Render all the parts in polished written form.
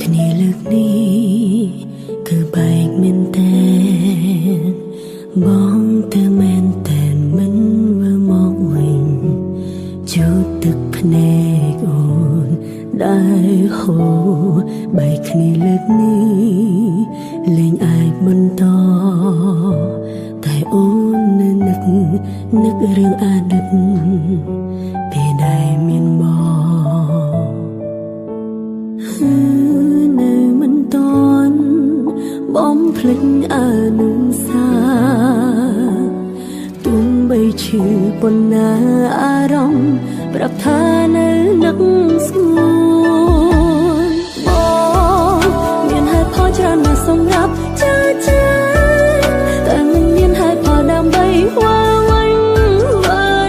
គ្នាលើកនេះគឺបែកមែនតែនបងទៅមែនតែនមិនវិលមកវិញជូតទឹកភ្នែកអូនដែលហូរបែកគ្នាលើកនេះលែងអាចបន្តតែអូននឹករឿងអតីតពេលដែលមានមកនៅមិនតន់បំភ្លេចអនុសាទុំបីឈឺប៉ុណ្ណាអារម្មណ៍ប្រាប់ថានៅនឹកស្ងួនបងមានហេតុផលច្រើនណាស់សម្រាប់ចាតែមិនមានហេតុផលដើម្បីវល់វិញ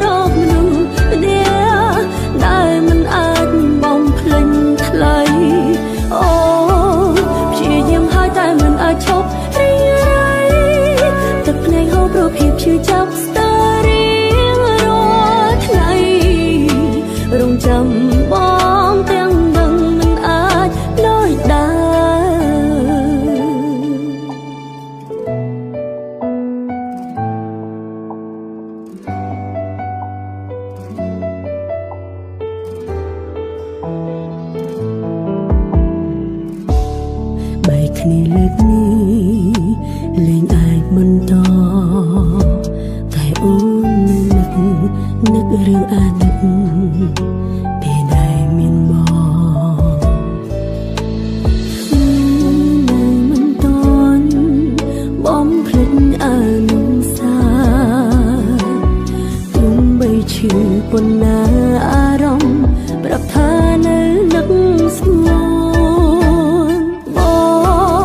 រកមនុស្សម្នាក់ដែលមិនអាចបំភ្លេចថ្លៃអូព្យាយាមហើយតែមិនអាចឈប់រីរៃទឹកភ្នែកហូរព្រោះភាពឈឺចាប់ស្ទើររៀងរាល់ថ្ងៃរងចាំបងទាំងដឹងមិនអាចដោយដើបែកគ្នាលើកនេះលែងអាចបន្តតែអូននឹករឿងអតីតពេលដែលមានមកនៅមិនតន់បំភ្លេចអនុសាទុំបីឈឺប៉ុណ្ណាអារម្មណ៍ប្រាប់ថានៅនឹកស្ងួនប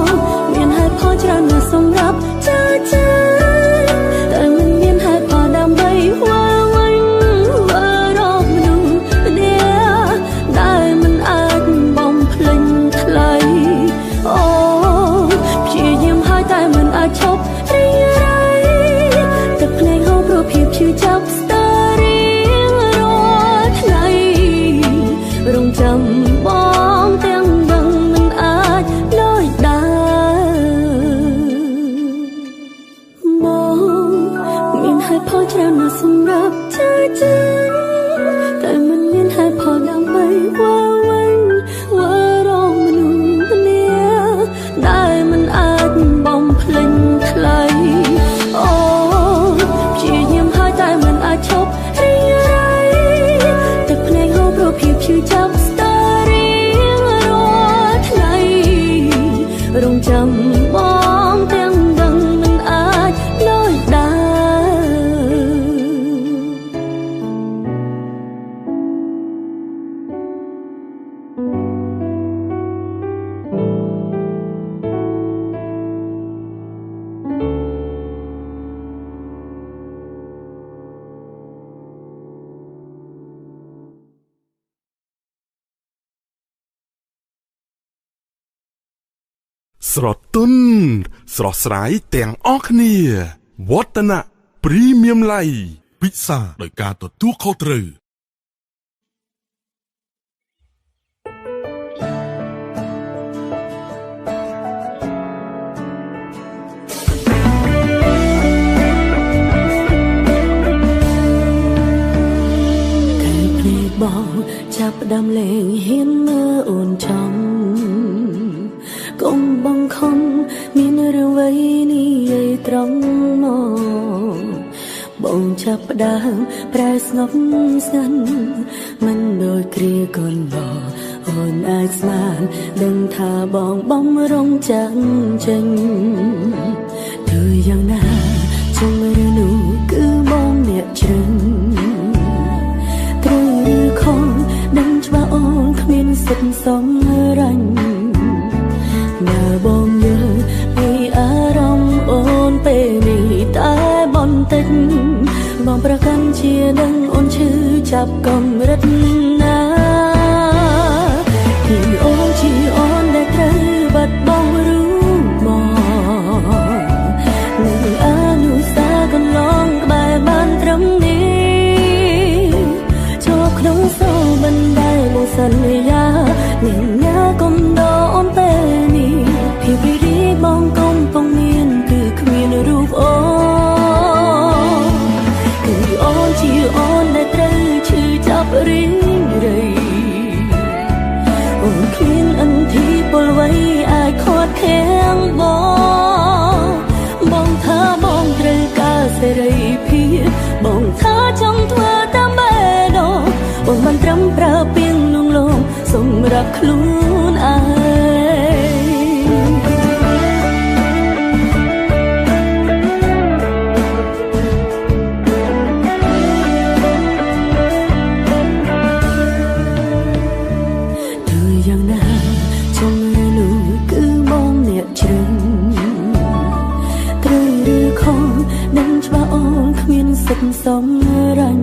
ងមានហេតុផលច្រើនណាស់សម្រាប់ចាតែមិនមានហេតុផលដើម្បីវល់វិញរកមនុស្សម្នាក់ដែលមិនអាចបំភ្លេចថ្លៃអូព្យាយាមហើយតែមិនអាចឈប់រីរៃទឹកភ្នែកហូរព្រោះភាពឈឺចាប់ស្ទើររៀងរាល់ថ្ងៃរងចាំបងទាំងដឹងមិនអាចដោយដើបងមានហេតុផលច្រើនណាស់សម្រាប់ចាតែមិនមានហេតុផលដើម្បីវល់វិញរកមនុស្សម្នាក់ដែលមិនអាចបំភ្លេចថ្លៃអូព្យាយាមហើយតែមិនអាចឈប់រីរៃទឹកភ្នែកហូរព្រោះភាពឈឺចាប់ស្ទើររៀងរាល់ថ្ងៃរងចាំបងទាំងដឹងមិនអាចដោយដើស្រទន់ស្រស់ស្រាយទាំងអស់គ្នាវឌ្ឍនៈព្រីមៀមឡៃពិសាដោយការទទួលខុសត្រូវបងចាប់ផ្ដើមលេងហ៊ានមើលអូនចំកុំបង្ខំមានរឿងអ្វីនេះឲ្យត្រង់មកបងចាប់ផ្ដើមប្រែស្ងប់ស្ងាត់មិនដូចគ្រាកូនបងអូនអាចស្មានដឹងថាបងបំរុងចាំងចេញទោះយ៉ាងណាចឹងឬនោះគឺបងអ្នកជ្រឹងត្រូវឬខុសដឹងច្បាស់អូនគ្មានសិទ្ធិសម្រេចនៅបងយល់ពីអារម្មណ៍អូនពេលនេះតែបន្តិចបងប្រកាន់ជាដឹងអូនឈឺចាប់កម្រិតណាពីអូនជាអូនដែលត្រូវបាត់បង់រូបមកនៅអនុសាកន្លងក្បែរបានត្រឹមនេះចូលក្នុងសូរបណ្ដៃលើសន្យាញញ៉ាកុំដកអូន ប្រើពាងលងលងសម្រាប់ខ្លួនឯងសំរញ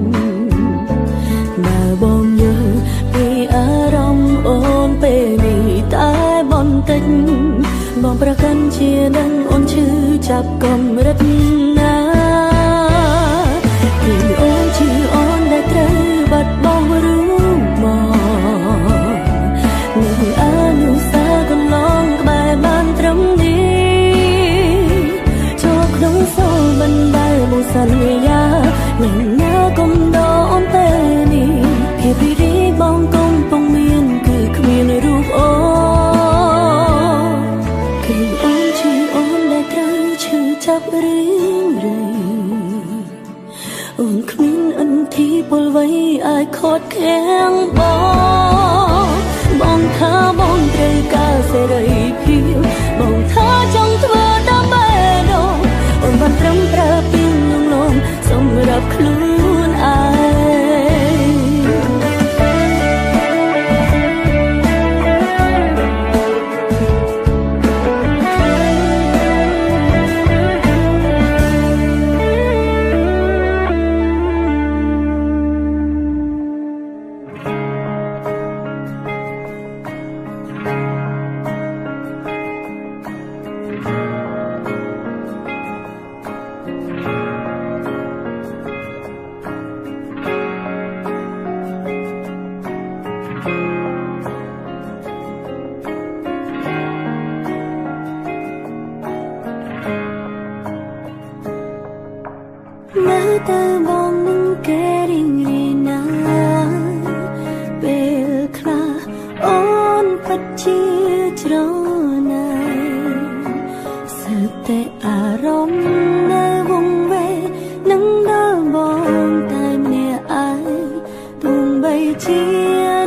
បើបងយល់ពីអារម្មណ៍អូនពេលនេះតែបន្តិចបងប្រកាន់ជានឹងអូនឈឺចាប់កម្រិតណាពីអូនជាអូនដែលត្រូវបាត់បង់រឿងមកនឹងអនុសាកន្លងក្បែរបានត្រឹមនេះចូលក្នុងសូលមិនដែលមកសន្យានឹងណាកុំដអូនពេលនេះភាពរីរីបងកំពុងមានគឺគ្មានរូបអូគឺអូនជាអូនដែលត្រូវឈឺចាប់រៀងរីអូនគ្មានអន្ទីពលវ័យអាចខត់ខាំងបងថាបងត្រូវការសេរីភាពបងថាចង់ធ្វើដើម្បីដល់អូនបានត្រឹមប្រើពីលងលងសម្រាប់ខ្លួនឯងមើលទៅបងនឹងគេរីងរីណាពេលខ្លះអូនពិតជាច្រណែសើតែអារម្មណ៍នៅវងវែងនឹងដល់បងតែម្នាក់ឯងទោះបីជា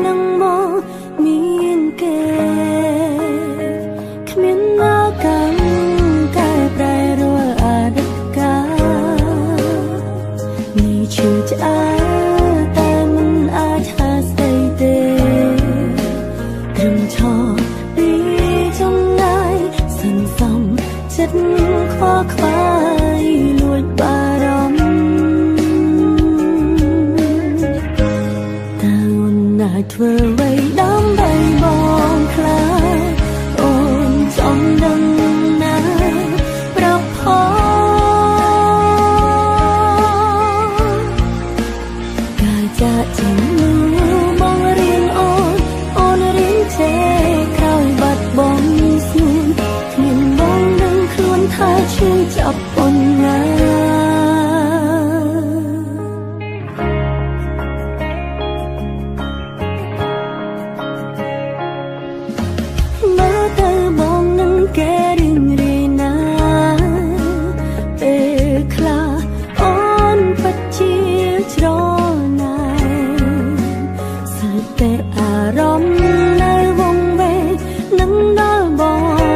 នឹងមកមានគេគ្មានណាកាន់កែប្រែរាល់អតីតកាលឈឺឆ្អែលតែមិនអាចហាស្ដីទេត្រឹមឈរពីចំណាយសន្សំចិត្តខ្វល់ខ្វាយលួចបារម្ភតើអូនអាចធ្វើអ្វីដើម្បីបងខ្លាចអូនចង់ដឹងណាប្រាប់ផងចាជាបងរៀងអូនរៀងចេក្រោយបាត់បង់ស្នួនគ្មានបងនឹងខ្លួនថាឈឺចាប់ប៉ុណ្ណាមើលទៅបងនឹងគេរៀងរីណាពេលខ្លះអូនពិតជាច្រតែអារម្មណ៍នៅវងវែងនឹងដល់ប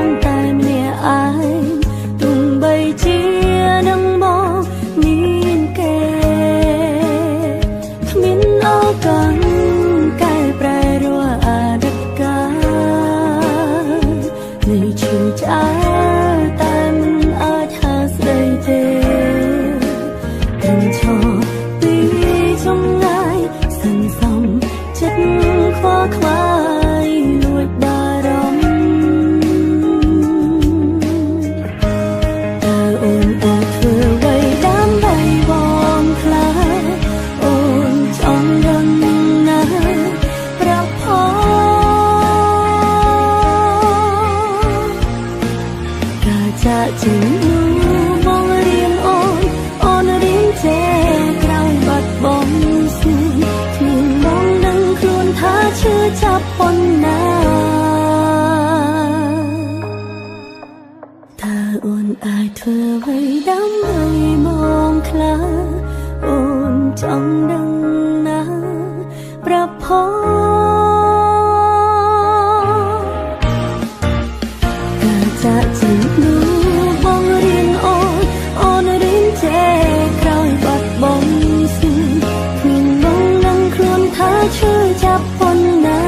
ងតែម្នាក់ឯងទោះបីជានឹងមកមានគេគ្មានឱកាសកែប្រែរាល់អតីតកាលនេះឈឺឆ្អែលតែមិនអាចហាស្ដីទេត្រឹមឈរពីចំណាយសន្សំចិត្តខ្វល់ខ្វាយលួចបារម្ភតើអូនអាចធ្វើអ្វីដើម្បីបងខ្លាចអូនចង់ដឹងណាប្រាប់ផងការចាក់ចេញបងរៀងអូនរៀងចេក្រោយបាត់បង់ស្នេហ៍គ្មានបងនឹងខ្លួនថាឈឺចាប់ប៉ុណ្ណាតើអូនអាចធ្វើអ្វីដើម្បីបងខ្លាចអូនចង់ដឹងណា ประพอจะจึงดูบองเรียนโอนเรียนเจครอยบัดบองซึ่งคืนบองนังครวนท้าชื่อจับปนนา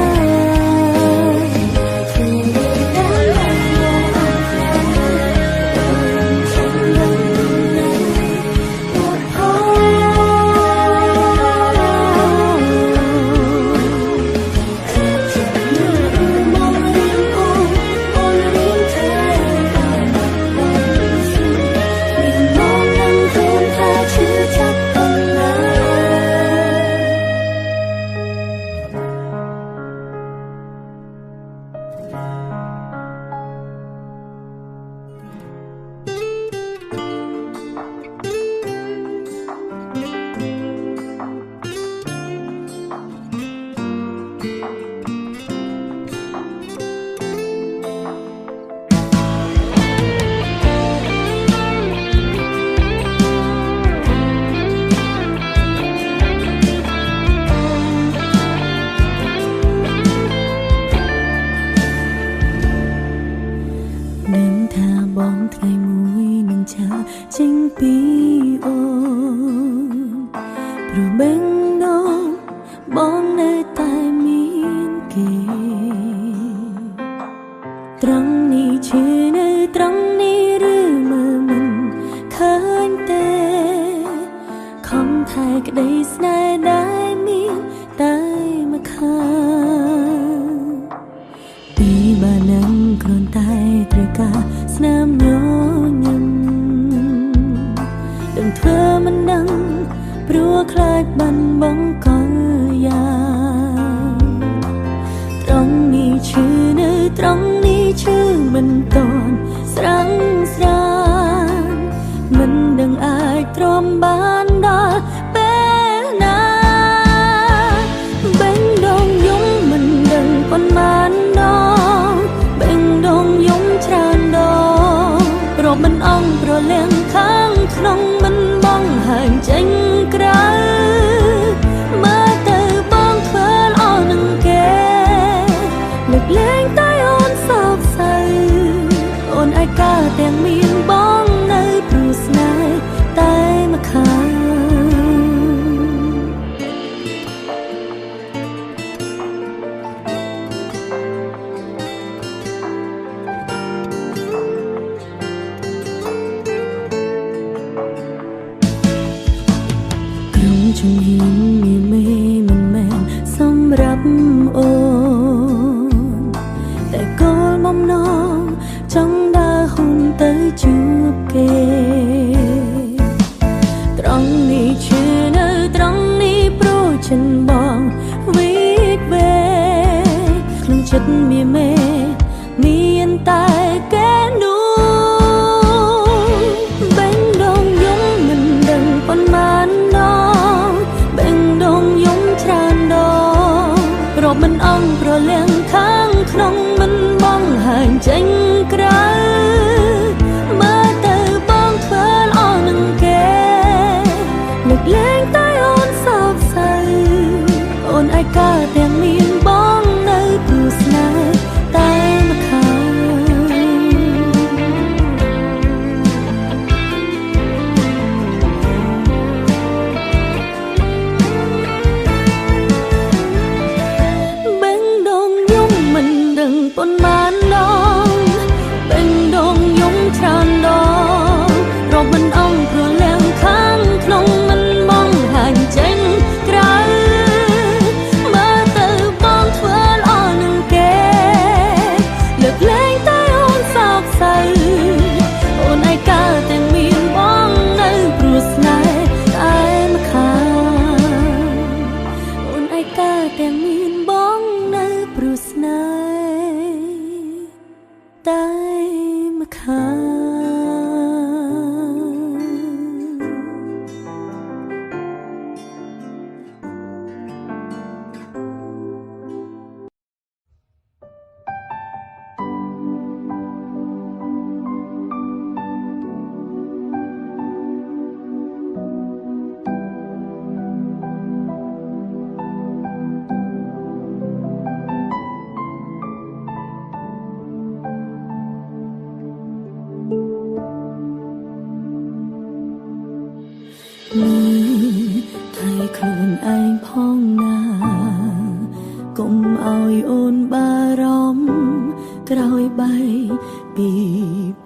ក្រោយបែកពី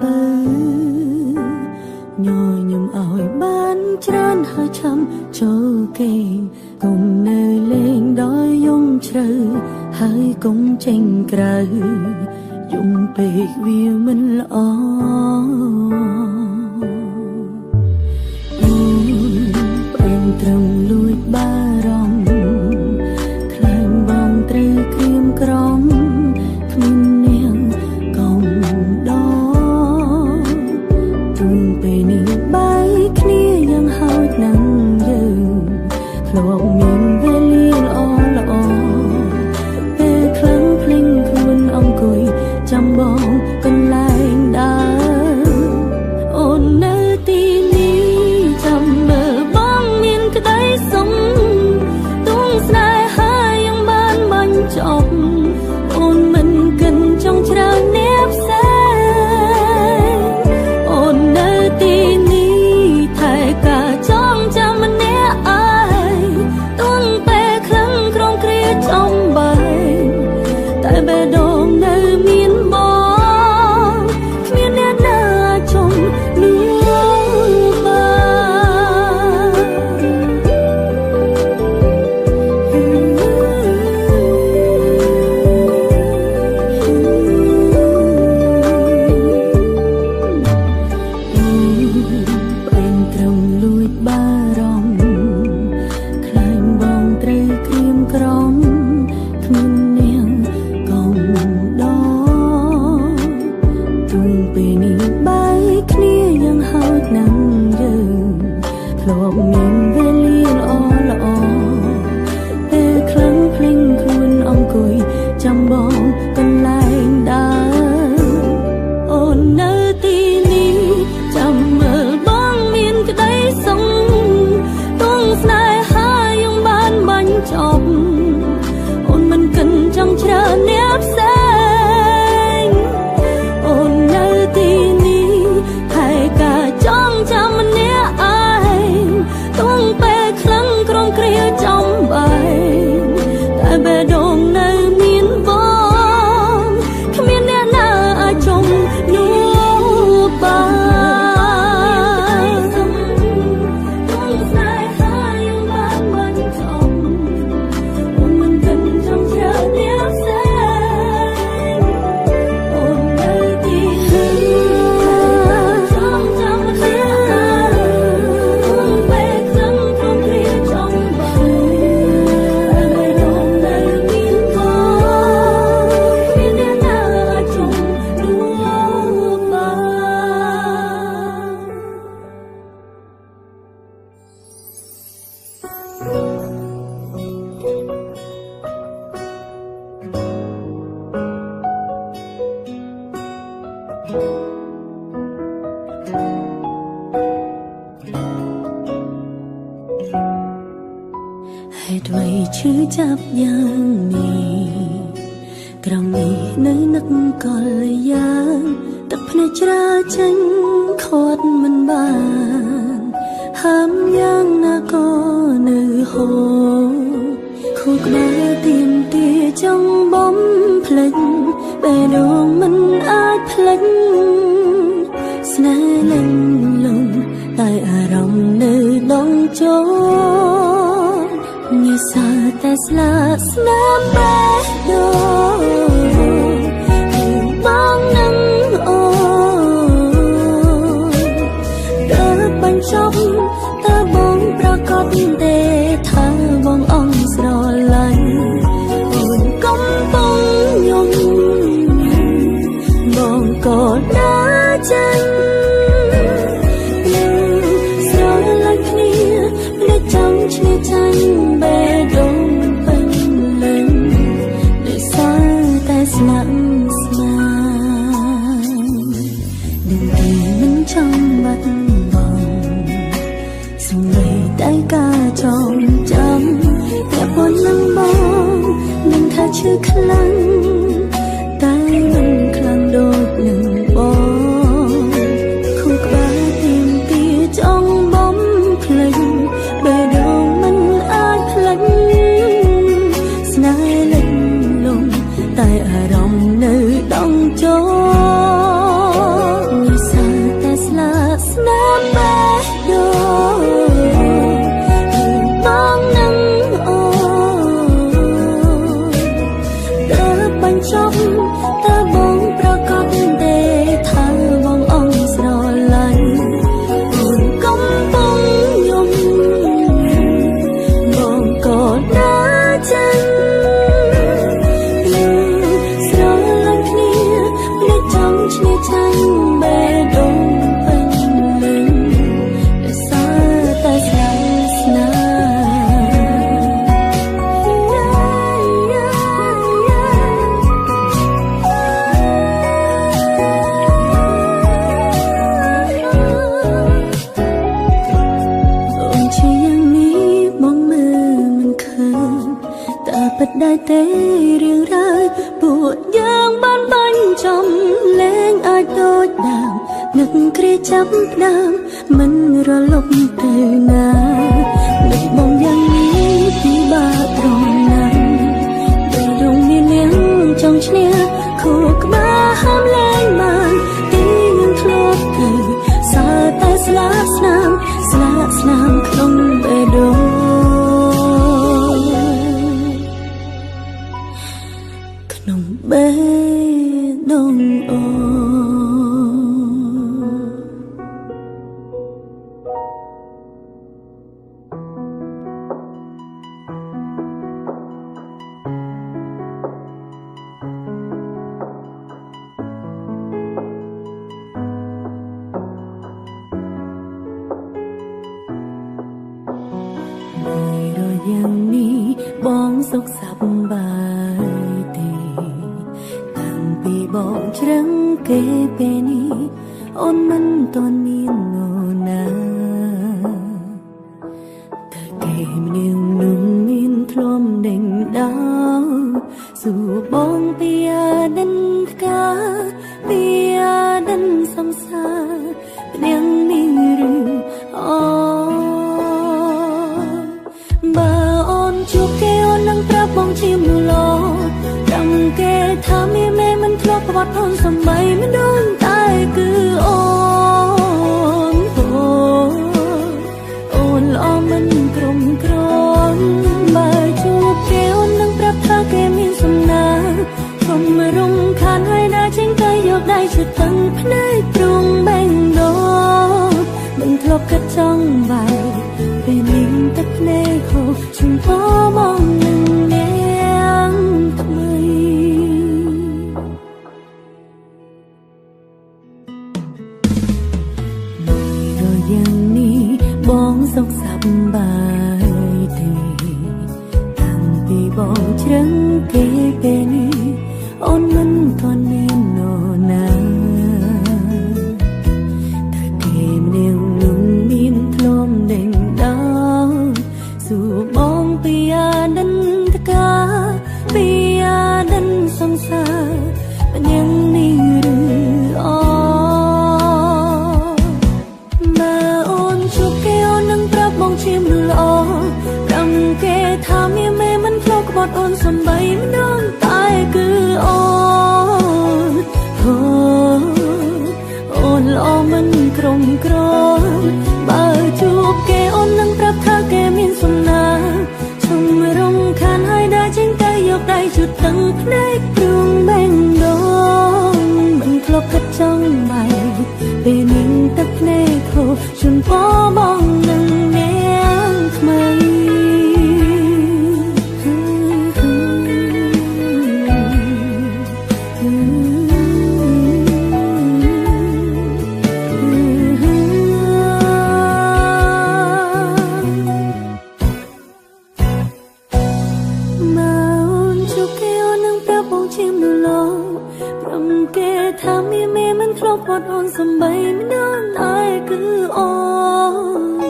បើញញឹមឲ្យបានច្រើនហើយឆាំចូលគេកុំនៅលេងដោយយំជ្រៅហើយកុំចេញក្រៅយំពេកវាមិនល្អពេលត្រឹមលួចបារម្ភខ្លាញ់បងត្រូវក្រៀមក្រំគ្មាននាងកុំដល់ទូពេលនេះបាយគ្នាយ៉ាងហោចណាស់យើងធ្លាប់មានវេលាល្អពេលខ្លាំងភ្លេងខ្លួនអង្គុយចាំបងកន្លែងដើរអូននៅទីនេះចាំមើលបងមានក្តីសុំទួងស្នេហាយ៉ាងបានបាញ់ចប់អូនមិនកិនចង់ច្រើនអ្នកផ្សេងអូននៅទីនេះថែការចងចាំម្នាក់ឯងទួងពេលខ្លាំងក្រុងគ្រាចំបែងតែបេះដូងនៅមានបងគ្មានអ្នកណាចង់លួចបានពេលត្រឹមលួចបារម្ភខ្លាញ់បងត្រូវក្រៀមក្រំគ្មាននាងកុំដល់ទូពេលនេះបាយគ្នាយ៉ាងហោចណាស់យើងធ្លាប់មានវេលាល្អពេលខ្លាំងភ្លេងខ្លួនអង្គុយចាំបងកន្លែងដើរអូននៅទីនេះចាំមើលបងមានក្តីសុំទួងស្នេហាយ៉ាងបានបាញ់ចប់អូនមិនកិនចង់ច្រើនអ្នកផ្សេងអូននៅទីនេះថែការចងចាំម្នាក់ឯងទួងពេលខ្លាំងក្រុងគ្រាចំបែងតែបេះដូងនៅមានបងគ្មានអ្នកណាអាចចង់នោះបានទួងស្នេហាយ៉ាងបានបាញ់ចប់អូនមិនកិនចង់ច្រើនអ្នកផ្សេងអូននៅទីនេះចង់ចាំម្នាក់ឯងទួងពេលខ្លាំងក្រុងគ្រាចំបែងតែបេះដូងនៅមានបងគ្មានអ្នកណាអាចចង់នោះបាន ហេតុអ្វីឈឺចាប់យ៉ាងនេះក្រំនេះនៅនឹកកលយ៉ាងទឹកភ្នែកច្រាលចេញខាត់មិនបានហាមយ៉ាងណាក៏នៅហូរខួរក្បាលទៀមទាចង់បំភ្លេចបេះដូងមិនអាចភ្លេចស្នេហ៍លិញលងតែអារម្មណ៍នៅដងចូលងាយសើតែស្លាកស្នាមបេះដូងបងនឹងអូនដើរបាញ់ចប់តើបងប្រកបទេថាបងអងស្រឡាញ់អូនកំពុងយំបងក៏ដើរចេញស្រឡាញ់គ្នាមិនចង់ឈ្នះចាញ់បេះដូងពេញលេញដោយសារតែស្នាមស្នានឹងទីមិនចង់បាត់បង់សំឡេងតែការចងចាំតែប៉ុណ្ណឹងបងនឹងថាឈឺខ្លាំងតែមិនខ្លាំងដូចនឹងបងខួរក្បាលទៀមទាចង់បំភ្លេចបេះដូងមិនអាចភ្លេចស្នេហ៍លិចលង់តែអារម្មណ៍នៅដងច ពិតដែរទេរឿងរ៉ាវពួកយើងបានបាញ់ចំលែងអាចដូចដើមនឹកគ្រាចាប់ដើមមិនរលប់ទៅណានឹកបងយ៉ាងនេះពីបាត្រង់ណាពេលរងមាននាងចង់ឈ្នះខួរក្បាលហាមលែងបានទីនឹងធ្លាប់ទៅសើតែស្លាកស្នាមក្នុងបេះដូងក្នុងបេះដូងអូយ៉ាងនេះបងសុខសប្បាយទេតាំងពីបងច្រឹងគេពេលនេះអូនមិនទាន់មាននរណាតែគេម្នាក់នោះមានធ្លំដេញដោលសួរបងពីអាដិនផ្កាពីអាដិនសំសានាងនេះឬអូបើអូនជួបគេអូននឹងប្រាប់បងជាមូឡោចាំគេថាមានមេមិនធ្លាប់ក្បត់អូនសំបីមិនដូចតែគឺអូនអូនល្អមិនក្រុមក្រំបើជួបគេអូននឹងប្រាប់ថាគេមានសំណាកុំរំខានឲ្យដើរចេញទៅយកដៃជួយតឹងភ្នែកទ្រង់បែងដូរមិនធ្លាប់គិតចង់បែកពេលនេះទឹកភ្នែកហូរជុំពោបងនឹងនាងថ្មីនៅយ៉ាងនេះបងសុខសប្បាយទេតាំងពីបងច្រឹងគេពេលនេះអូនមិនទាន់មាននរណាតែគេម្នាក់នោះមានធ្លំដេញដោលសួរបងពីអាដិនតកាពីអាដិនសង្សារម្នាក់នេះឬអូបើអូនជួបគេអូននឹងប្រាប់បងជាមនុស្សល្អចាំគេថាមានមេមិនធ្លាប់ក្បត់អូនសំបីមិនដូចតែគឺអូនអូនល្អមិនក្រុមក្រំបើជួបគេអូននឹងប្រាប់ថាគេមានសំណាកុំរំខានឲ្យដើរចេញទៅយកដៃជូតតឹងភ្នែកព្រួងបែងដូងមិនធ្លាប់គិតចង់បែកពេលនេះទឹកភ្នែកហូរជូនពោបងនឹងនាងថ្មីថាមានមេមិនធ្លាប់គាត់អូនសំបីមិនដឹងតែគឺអូន